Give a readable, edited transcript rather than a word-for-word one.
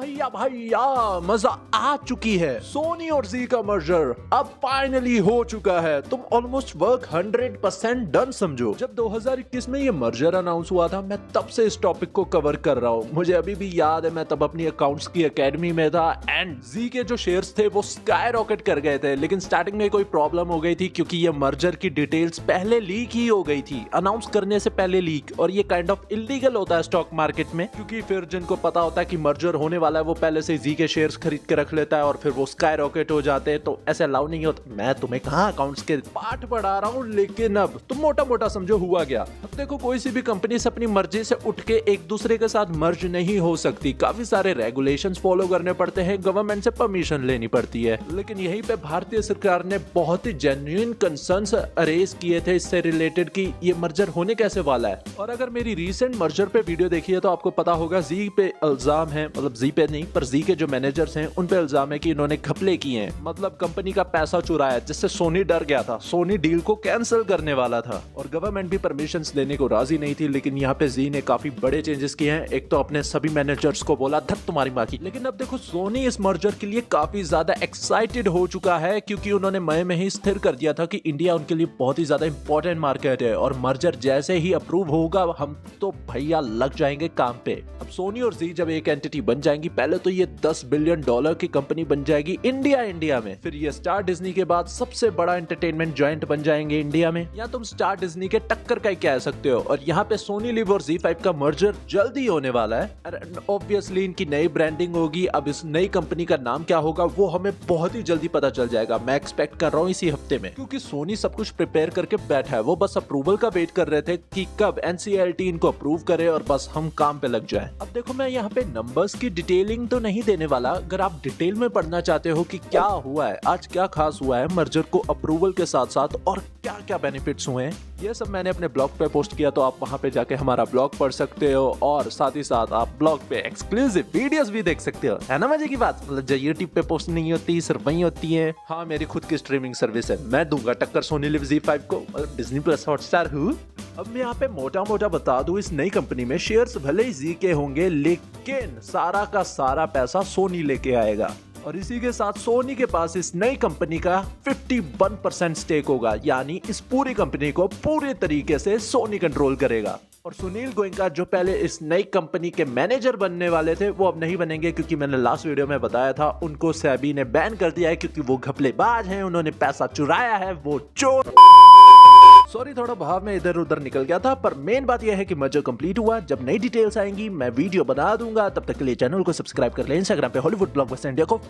भैया भैया मजा आ चुकी है। सोनी और जी का मर्जर अब फाइनली हो चुका है। तुम ऑलमोस्ट वर्क 100% डन समझो। जब 2021 में ये मर्जर अनाउंस हुआ था, मैं तब से इस टॉपिक को कवर कर रहा हूँ। मुझे अभी भी याद है, मैं तब अपनी अकाउंट्स की एकेडमी में था एंड जी के जो शेयर्स थे वो स्काई रॉकेट कर गए थे। लेकिन स्टार्टिंग में कोई प्रॉब्लम हो गई थी क्योंकि ये मर्जर की डिटेल्स पहले लीक ही हो गई थी, अनाउंस करने से पहले लीक। और ये काइंड ऑफ इलीगल होता है स्टॉक मार्केट में, क्योंकि फिर जिनको पता होता है कि मर्जर होने वाला है वो पहले से जी के शेयर्स खरीद के रख लेता है और फिर वो स्काई रॉकेट हो जाते हैं। तो ऐसे अलाउ नहीं होता। मैं तुम्हें कहाँ अकाउंट्स के पाठ पढ़ा रहा हूँ, लेकिन अब तुम मोटा मोटा समझो हुआ गया। अब देखो, कोई सी भी कंपनी से अपनी मर्जी से उठ के एक दूसरे के साथ मर्ज नहीं हो सकती। काफी सारे रेगुलेशंस फॉलो करने पड़ते हैं, गवर्नमेंट से परमिशन लेनी पड़ती है। लेकिन यहीं पे भारतीय सरकार ने बहुत ही जेन्युइन कंसर्न्स अरेज किए थे इससे रिलेटेड कि ये मर्जर होने कैसे वाला है। और अगर मेरी रीसेंट मर्जर पे वीडियो देखी है तो आपको पता होगा जी पे इल्जाम है, मतलब जी पे नहीं पर जी के जो मैनेजर्स हैं उन पे इल्जाम है कि इन्होंने घपले किए हैं, मतलब कंपनी का पैसा चुराया, जिससे सोनी डर गया था। सोनी डील को कैंसिल करने वाला था और गवर्नमेंट भी परमिशंस देने को राजी नहीं थी। लेकिन यहाँ पे जी ने काफी बड़े चेंजेस किए हैं। एक तो अपने सभी मैनेजर्स को बोला धत तुम्हारी माँ की। लेकिन अब देखो, सोनी इस मर्जर के लिए काफी ज्यादा एक्साइटेड हो चुका है, क्योंकि उन्होंने मई में ही स्थिर कर दिया था कि इंडिया उनके लिए बहुत ही ज्यादा इंपॉर्टेंट मार्केट है और मर्जर जैसे ही अप्रूव होगा हम तो भैया लग जाएंगे काम पे। अब सोनी और जी जब एक एंटिटी बन जाएंगी, पहले तो ये $10 बिलियन की कंपनी बन जाएगी इंडिया में। फिर ये स्टार डिज्नी के बाद सबसे बड़ा एंटरटेनमेंट जॉइंट बन जाएंगे इंडिया में, या तुम स्टार डिज्नी के टक्कर का ही कह सकते हो। और यहाँ पे सोनी लिव और Z5 का मर्जर जल्दी होने वाला है। ऑब्वियसली इनकी नई ब्रांडिंग होगी। अब इस नई कंपनी का नाम क्या होगा वो हमें बहुत ही जल्दी पता चल जाएगा। मैं एक्सपेक्ट कर रहा हूँ इसी हफ्ते में, क्योंकि सोनी सब कुछ प्रिपेयर करके बैठा है। वो बस अप्रूवल का वेट कर रहे थे कि कब NCLT इनको अप्रूव करे और बस हम काम पे लग जाए। अब देखो, मैं यहाँ पे नंबर्स की डिटेलिंग तो नहीं देने वाला। अगर आप डिटेल में पढ़ना चाहते हो कि क्या हुआ है, आज क्या खास हुआ है मर्जर को अप्रूवल के साथ साथ और क्या क्या बेनिफिट्स हुए हैं, ये सब मैंने अपने ब्लॉग पे पोस्ट किया, तो आप वहां पे जाके हमारा ब्लॉग पढ़ सकते हो। और साथ ही साथ आप ब्लॉग पे एक्सक्लूसिव वीडियोस भी देख सकते हो। है ना मजे की बात। मतलब जो यूट्यूब पे पोस्ट नहीं होती सिर्फ वही होती है। हाँ, मेरी खुद की स्ट्रीमिंग सर्विस है। मैं दूंगा टक्कर सोनी लिव Z5 को, डिज्नी प्लस हॉटस्टार हूँ। अब मैं यहाँ पे मोटा मोटा बता दूं, इस नई कंपनी में शेयर्स भले ही जी के होंगे, लेकिन सारा का सारा पैसा सोनी लेके आएगा। और इसी के साथ सोनी के पास इस नई कंपनी का 51% स्टेक होगा, यानी इस पूरी कंपनी को पूरे तरीके से सोनी कंट्रोल करेगा। और सुनील गोयनका जो पहले इस नई कंपनी के मैनेजर बनने वाले थे वो अब नहीं बनेंगे, क्योंकि मैंने लास्ट वीडियो में बताया था उनको सेबी ने बैन कर दिया है, क्योंकि वो घपलेबाज हैं, उन्होंने पैसा चुराया है, वो चोर। सॉरी, थोड़ा भाव में इधर उधर निकल गया था। पर मेन बात यह है कि मर्जर कंप्लीट हुआ। जब नई डिटेल्स आएंगी मैं वीडियो बना दूंगा। तब तक के लिए चैनल को सब्सक्राइब कर ले। इंस्टाग्राम पे हॉलीवुड ब्लॉगबस्टर इंडिया को